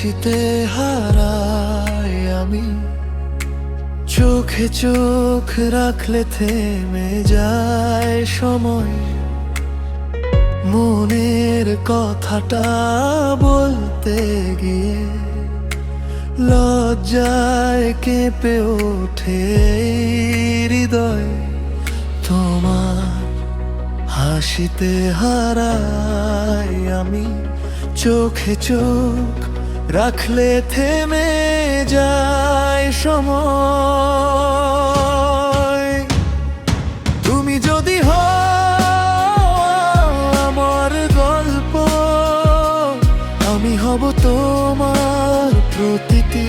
হাসিতে হারাই আমি, চোখে চোখ রাখলে থেমে যায় সময়। মনের কথাটা বলতে গিয়ে লজ্জায় কেঁপে ওঠে হৃদয়। তোমার হাসিতে হারাই আমি, চোখে চোখ রাখলে থেমে যায় সময়। তুমি যদি হও আমার গল্প, আমি হব তোমার প্রতিটি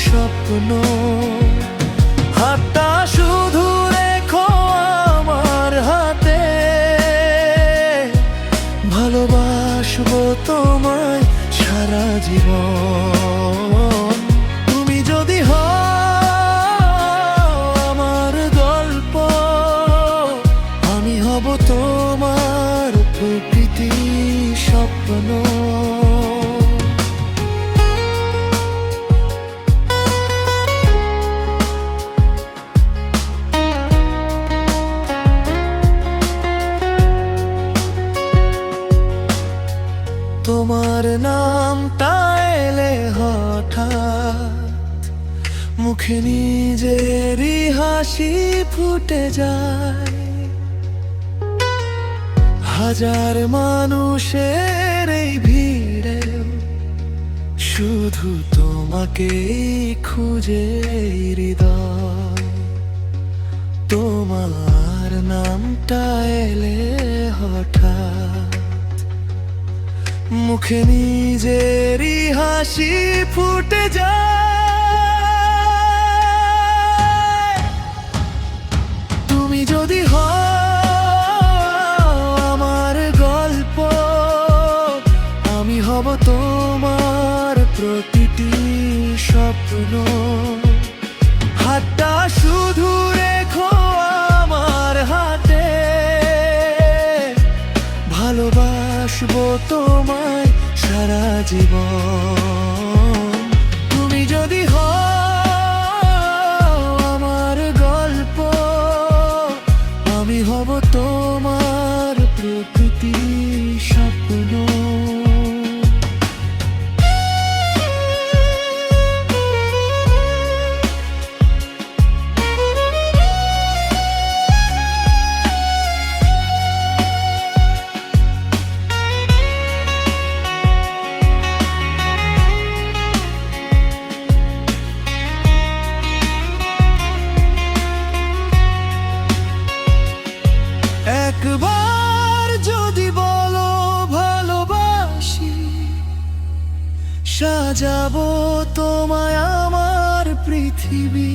স্বপ্ন। হাতটা শুধু রেখো আমার হাতে, ভালোবাসবো তোমায় সারা জীবন। তুমি যদি হও আমার গল্প, আমি হব তোমার প্রকৃতি স্বপ্ন। তোমার নামটা এলে হঠাৎ, মুখে নিজেরই হাসি ফুটে যায়। হাজার মানুষের এই ভিড়ে শুধু তোমাকেই খুঁজে হৃদয়। তোমার নামটা এলে হঠাৎ, মুখে নিজেরই হাসি ফুটে যায়। তুমি যদি হও আমার গল্প, আমি হব তোমার প্রতিটি স্বপ্ন। হাতটা শুধু রেখো আমার হাতে, ভালোবাসবো তোমায় সারা জীবন। তুমি যদি হও আমার গল্প, আমি হব তোমার প্রকৃতি স্বপ্ন। একবার যদি বলো ভালোবাসি, সাজাবো তোমায় আমার পৃথিবী।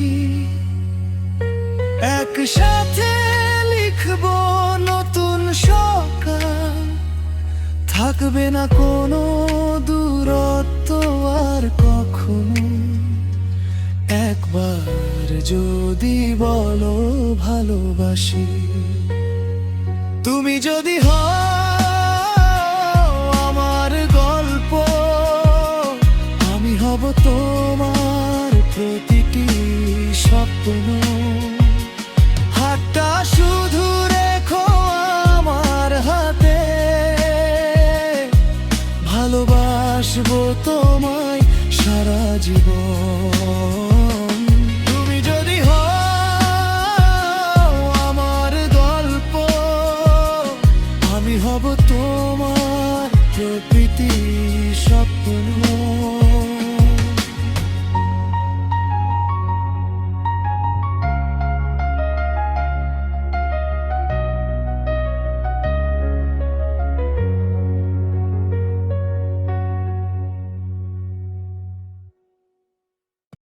একসাথে লিখবো নতুন সকাল, থাকবে না কোনো দূরত্ব আর কখনো। একবার যদি বলো ভালোবাসি, তুমি যদি হও আমার গল্প, আমি হব তোমার প্রতিটি স্বপ্ন। হাতটা শুধু রেখো আমার হাতে, ভালোবাসবো তোমায় সারা জীবন।